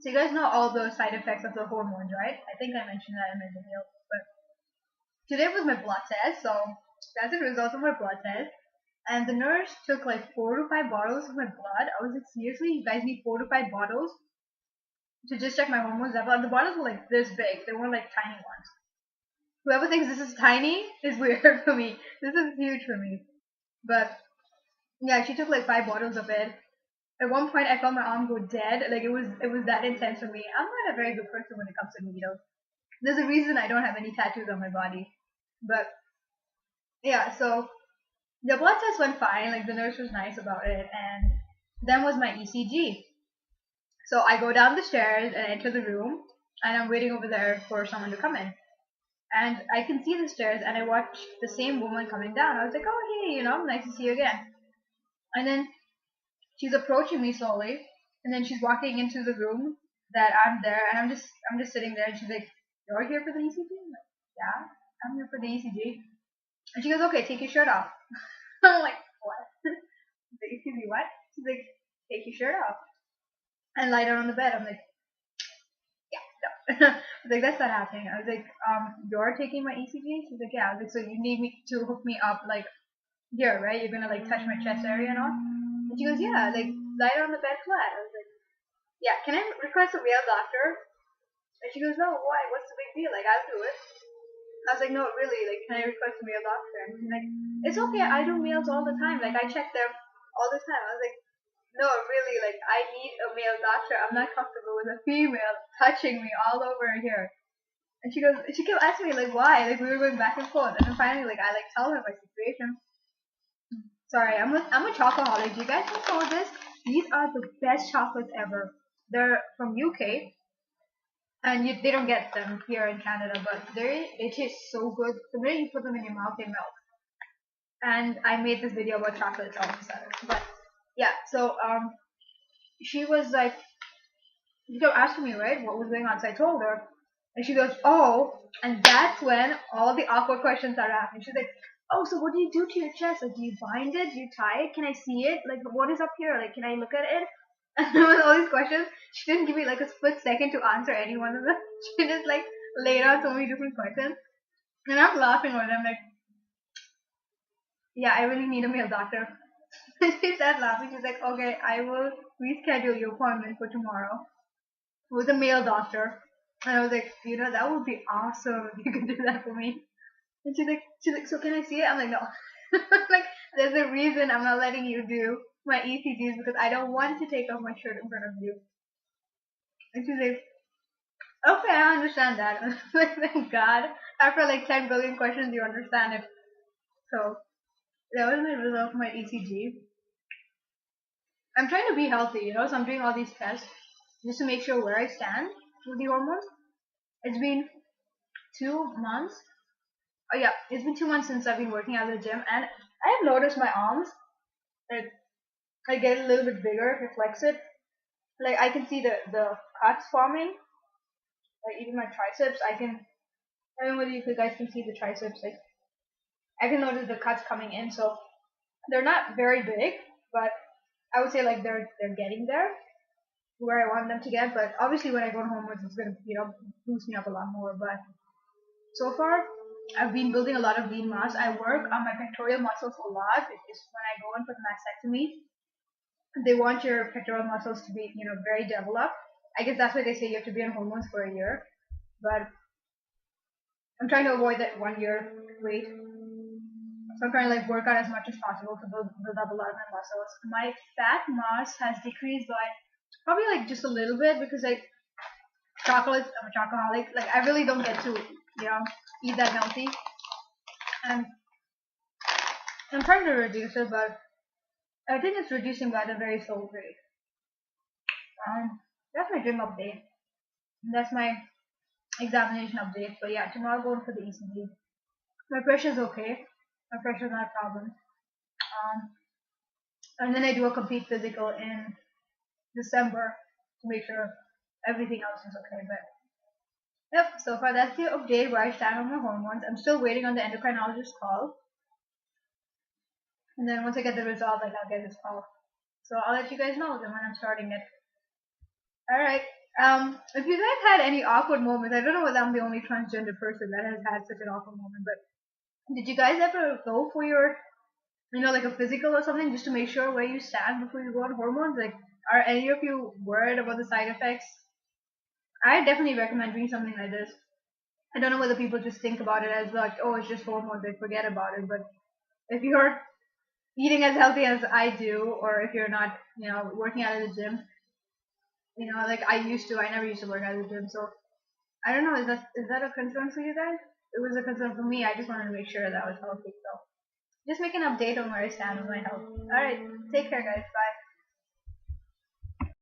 So you guys know all the side effects of the hormones, right? I think I mentioned that in my video. But today was my blood test, so that's the result of my blood test. And the nurse took like 4 to 5 bottles of my blood. I was like, seriously, you guys need 4 to 5 bottles to just check my hormones level? And the bottles were like this big. They weren't like tiny ones. Whoever thinks this is tiny is weird for me. This is huge for me. But yeah, she took like 5 bottles of it. At one point, I felt my arm go dead. Like it was that intense for me. I'm not a very good person when it comes to needles. There's a reason I don't have any tattoos on my body. But yeah, so the blood test went fine. Like the nurse was nice about it, and then was my ECG. So I go down the stairs and enter the room, and I'm waiting over there for someone to come in. And I can see the stairs, and I watch the same woman coming down. I was like, oh hey, nice to see you again. And then she's approaching me slowly, and then she's walking into the room that I'm there, and I'm just sitting there, and she's like, "You're here for the ECG?" I'm like, "Yeah, I'm here for the ECG." And she goes, "Okay, take your shirt off." I'm like, "What?" I'm like, "Excuse me, what?" She's like, "Take your shirt off and lie down on the bed." I'm like, "Yeah, no." I was like, "That's not happening." I was like, "You're taking my ECG?" She's like, "Yeah." I was like, "So you need me to hook me up like here, right? You're gonna like touch my chest area and all?" And she goes, "Yeah, like lie down on the bed flat." I was like, "Yeah, can I request a real doctor?" And she goes, "No, why? What's the big deal? Like I'll do it." I was like, "No, really, like can I request a male doctor?" And she's like, "It's okay, I do males all the time. Like I check them all the time." I was like, "No, really, like I need a male doctor. I'm not comfortable with a female touching me all over here." And she kept asking me like why? Like we were going back and forth, and then finally like I like tell her my situation. Sorry, I'm a chocoholic. Do you guys know this? These are the best chocolates ever. They're from UK, and they don't get them here in Canada, but they taste so good. The minute you put them in your mouth, they melt. And I made this video about chocolates all of a sudden. But yeah, so she was like, she kept asking me right what was going on. So I told her, and she goes, "Oh," and that's when all the awkward questions started happening. She's like, "Oh, so what do you do to your chest? Like, do you bind it? Do you tie it? Can I see it? Like, what is up here? Like, can I look at it?" And with all these questions, she didn't give me like a split second to answer any one of them. She just like laid out so many different questions, and I'm laughing with them like, "Yeah, I really need a male doctor." She started laughing. She's like, "Okay, I will reschedule your appointment for tomorrow with a male doctor." And I was like, that would be awesome if you could do that for me. And she's like, "So can I see it?" I'm like, "No." Like, there's a reason I'm not letting you do my ECGs because I don't want to take off my shirt in front of you. And she's like, "Okay, I understand that." And I was like, thank God. After like 10 billion questions, you understand it. So that was the result of my ECG. I'm trying to be healthy, so I'm doing all these tests just to make sure where I stand with the hormones. It's been 2 months. Oh yeah, it's been 2 months since I've been working at the gym, and I have noticed my arms, like, I get a little bit bigger if I flex it. Like I can see the cuts forming. Like even my triceps, I don't know if you guys can see the triceps. Like I can notice the cuts coming in. So they're not very big, but I would say like they're getting there where I want them to get. But obviously when I go home, it's gonna boost me up a lot more. But so far, I've been building a lot of lean mass. I work on my pectoral muscles a lot because when I go in for the mastectomy, they want your pectoral muscles to be, very developed. I guess that's why they say you have to be on hormones for a year. But I'm trying to avoid that 1 year wait. So I'm trying to like work out as much as possible to build up a lot of my muscles. My fat mass has decreased by probably like just a little bit because like chocolates, I'm a chocoholic. Like I really don't get to, eat that healthy. And I'm trying to reduce it, but I think it's reducing by a very slow rate. That's my gym update. That's my examination update. But yeah, tomorrow going for the ECG. My pressure's okay. My pressure's not a problem. And then I do a complete physical in December to make sure everything else is okay. But yep, so far that's the update where I stand on my hormones. I'm still waiting on the endocrinologist call. And then once I get the result, like I'll get his call. So I'll let you guys know then when I'm starting it. Alright, If you guys had any awkward moments, I don't know whether I'm the only transgender person that has had such an awkward moment, but did you guys ever go for your, like a physical or something just to make sure where you stand before you go on hormones? Like, are any of you worried about the side effects? I definitely recommend doing something like this. I don't know whether people just think about it as like, oh, it's just hormones, they forget about it. But if you're eating as healthy as I do, or if you're not, working out at the gym, like I never used to work out at the gym, so I don't know, is that a concern for you guys? It was a concern for me. I just wanted to make sure that I was healthy. So just make an update on where I stand with my health. All right, take care, guys. Bye.